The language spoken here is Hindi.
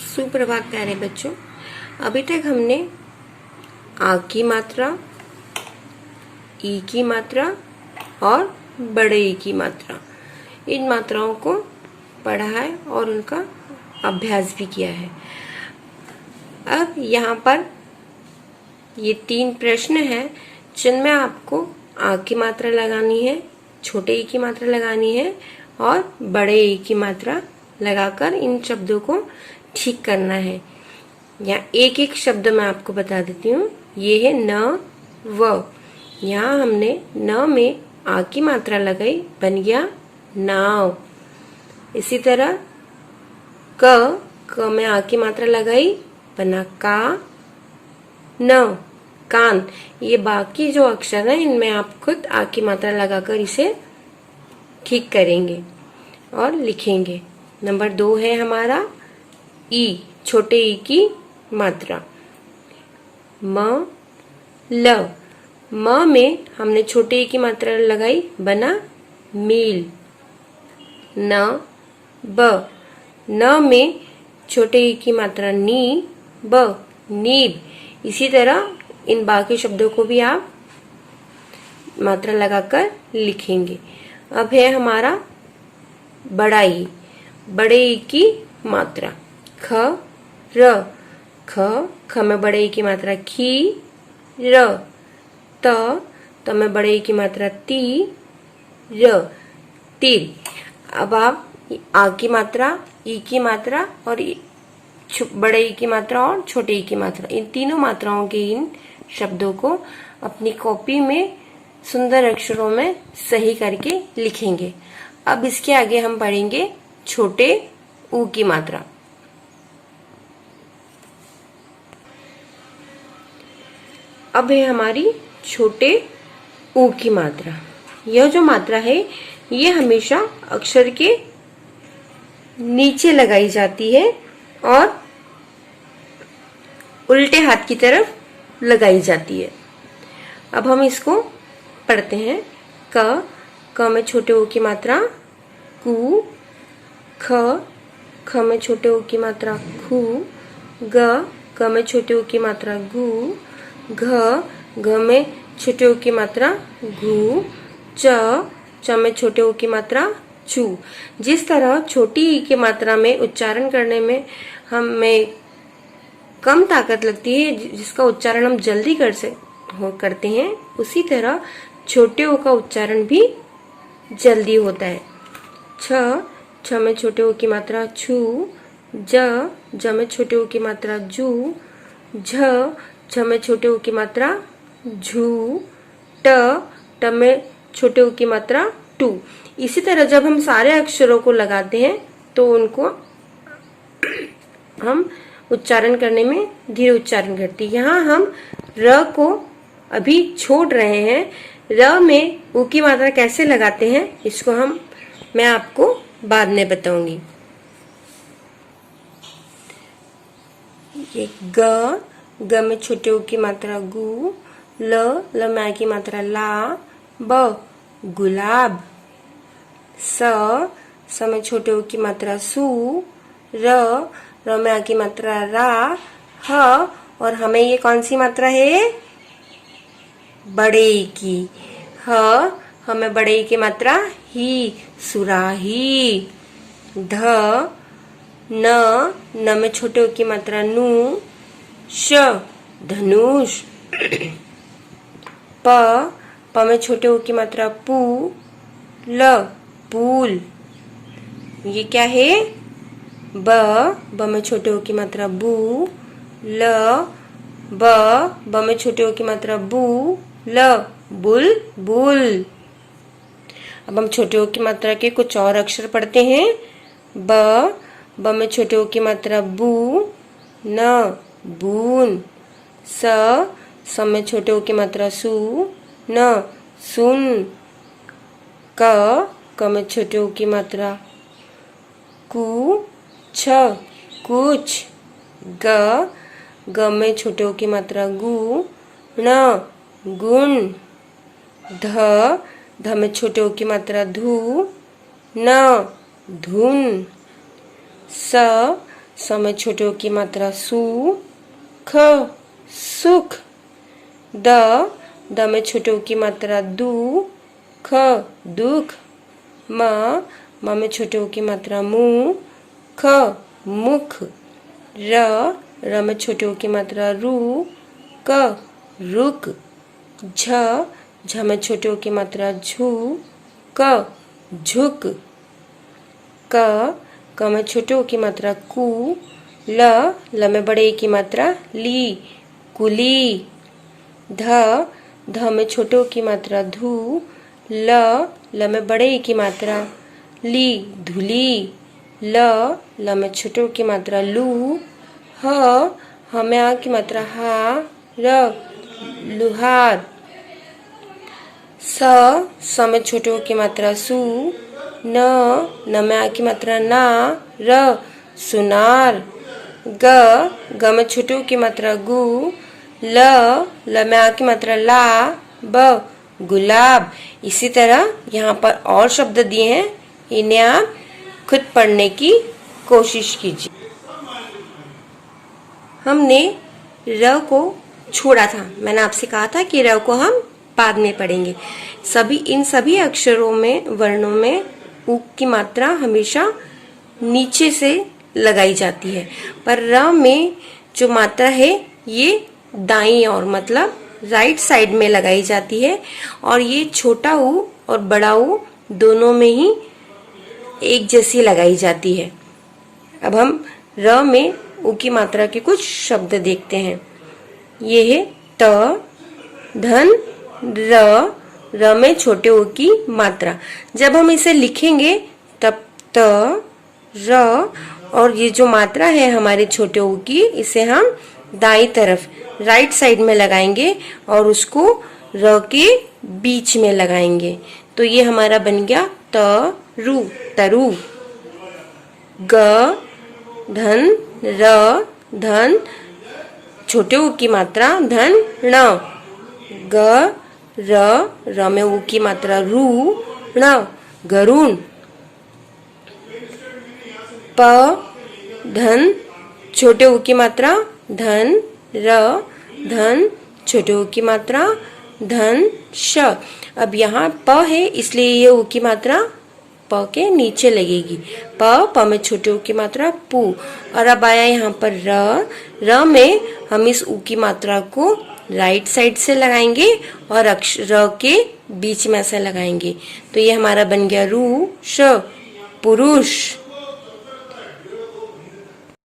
सुप्रभात प्यारे बच्चों। अभी तक हमने आ की मात्रा, ई की मात्रा और बड़े ई की मात्रा, इन मात्राओं को पढ़ा है और उनका अभ्यास भी किया है। अब यहाँ पर ये 3 प्रश्न हैं जिनमें आपको आ की मात्रा लगानी है, छोटे ई की मात्रा लगानी है और बड़े ई की मात्रा लगाकर इन शब्दों को ठीक करना है। यहाँ एक एक शब्द मैं आपको बता देती हूँ। ये है न व। यहाँ हमने न में आ की मात्रा लगाई, बन गया नाव। इसी तरह क में आ की मात्रा लगाई, बना का न, कान। ये बाकी जो अक्षर है इनमें आप खुद आ की मात्रा लगाकर इसे ठीक करेंगे और लिखेंगे। नंबर 2 है हमारा ई, छोटे ई की मात्रा। म ल, म में हमने छोटे ई की मात्रा लगाई, बना मील। न ब, न में छोटे ई की मात्रा नी, ब, नीब। इसी तरह इन बाकी शब्दों को भी आप मात्रा लगाकर लिखेंगे। अब है हमारा बड़ा ई, बड़े ई की मात्रा। ख र, ख में बड़े ई की मात्रा खी, र। त में बड़े ई की मात्रा ती, र, तीर। अब आप आ की मात्रा, ई की मात्रा और बड़े ई की मात्रा और छोटे ई की मात्रा, इन तीनों मात्राओं के इन शब्दों को अपनी कॉपी में सुंदर अक्षरों में सही करके लिखेंगे। अब इसके आगे हम पढ़ेंगे छोटे ऊ की मात्रा। अब है हमारी छोटे ऊ की मात्रा। यह जो मात्रा है ये हमेशा अक्षर के नीचे लगाई जाती है और उल्टे हाथ की तरफ लगाई जाती है। अब हम इसको पढ़ते हैं। क में छोटे ऊ की मात्रा कु, ख में छोटे ऊ की मात्रा खु, ग में छोटे ऊ की मात्रा गु, घ में छोटे ऊ की मात्रा घु, च में छोटे ऊ की मात्रा चू। जिस तरह छोटी ई की मात्रा में उच्चारण करने में हमें कम ताकत लगती है, जिसका उच्चारण हम जल्दी करते हैं, उसी तरह छोटे ऊ का उच्चारण भी जल्दी होता है। छ में छोटे ऊ की मात्रा छू, ज में छोटे ऊ की मात्रा जू, झ में छोटे ऊ की मात्रा झू, ट में छोटे ऊ की मात्रा टू। इसी तरह जब हम सारे अक्षरों को लगाते हैं तो उनको हम उच्चारण करने में धीरे उच्चारण करते हैं। यहाँ हम र को अभी छोड़ रहे हैं। र में ऊ की मात्रा कैसे लगाते हैं इसको मैं आपको बाद में बताऊंगी। ये ग में छोटे ऊ की मात्रा गु, ल में आ की मात्रा ला, ब, गुलाब। स में छोटे ऊ की मात्रा सु, र में आ की मात्रा रा, ह। और हमें ये कौन सी मात्रा है? बड़े ई की। हमें बड़े ई की मात्रा ही, सुराही। न में छोटे ऊ की मात्रा नु, श, धनुष। प में छोटे ऊ की मात्रा पू, ल, पूल। ये क्या है? ब में छोटे ऊ की मात्रा बू, ल, ब में छोटे ऊ की मात्रा बू, ल, बुल, बुल। अब हम छोटे ऊ की मात्रा के कुछ और अक्षर पढ़ते हैं। ब में छोटे ऊ की मात्रा बू, न, बून। स में छोटे ऊ की मात्रा सु, न, सुन। क में छोटे ऊ की मात्रा कु, छ, कुछ। ग में छोटे ऊ की मात्रा गु, न, गुण। ध में छोटे ऊ की मात्रा धू, न, धुन। स में छोटे ऊ की मात्रा सु, ख, सुख। द में छोटे ऊ की मात्रा दु, ख, दुख। म में छोटे ऊ की मात्रा मु, ख, मुख। र में छोटे ऊ की मात्रा रु, क, रुक। झ में छोटे ऊ की मात्रा झू, क, झुक। क में छोटे ऊ की मात्रा कु। ल में बड़े ई की मात्रा ली, कुली। ध में छोटे ऊ की मात्रा धू। ल में बड़े ई की मात्रा ली, धुली। ल में छोटे ऊ की मात्रा लू। ह में आ की मात्रा हा, र, लुहार। स में छोटे ऊ की मात्रा सु। न में आ की मात्रा ना, र, सुनार। ग में छोटे ऊ की मात्रा गु। ल में आ की मात्रा ला, ब, गुलाब। इसी तरह यहाँ पर और शब्द दिए हैं, इन्हें आप खुद पढ़ने की कोशिश कीजिए। हमने र को छोड़ा था, मैंने आपसे कहा था कि र को हम बाद में पढ़ेंगे। इन सभी अक्षरों में, वर्णों में उ की मात्रा हमेशा नीचे से लगाई जाती है, पर र में जो मात्रा है ये दाईं ओर मतलब राइट साइड में लगाई जाती है, और ये छोटा ऊ और बड़ा ऊ दोनों में ही एक जैसी लगाई जाती है। अब हम र में ऊ की मात्रा के कुछ शब्द देखते हैं। ये है त, धन, र में छोटे ऊ की मात्रा। जब हम इसे लिखेंगे तब त, र, और ये जो मात्रा है हमारे छोटे ऊ की, इसे हम दाईं तरफ राइट साइड में लगाएंगे और उसको र के बीच में लगाएंगे। तो ये हमारा बन गया तरु, तरु। ग, धन, र, धन, छोटे ऊ की मात्रा धन, ण। ग, र में ऊ की मात्रा रू, ण, गरुण। प, धन, छोटे ऊ की मात्रा धन, र, धन, छोटे ऊ की मात्रा धन, श। अब यहाँ प है इसलिए ये ऊ की मात्रा प के नीचे लगेगी। प में छोटे ऊ की मात्रा पू। और अब आया यहाँ पर र में हम इस ऊ की मात्रा को राइट साइड से लगाएंगे और र के बीच में ऐसे लगाएंगे। तो ये हमारा बन गया रू, श, पुरुष।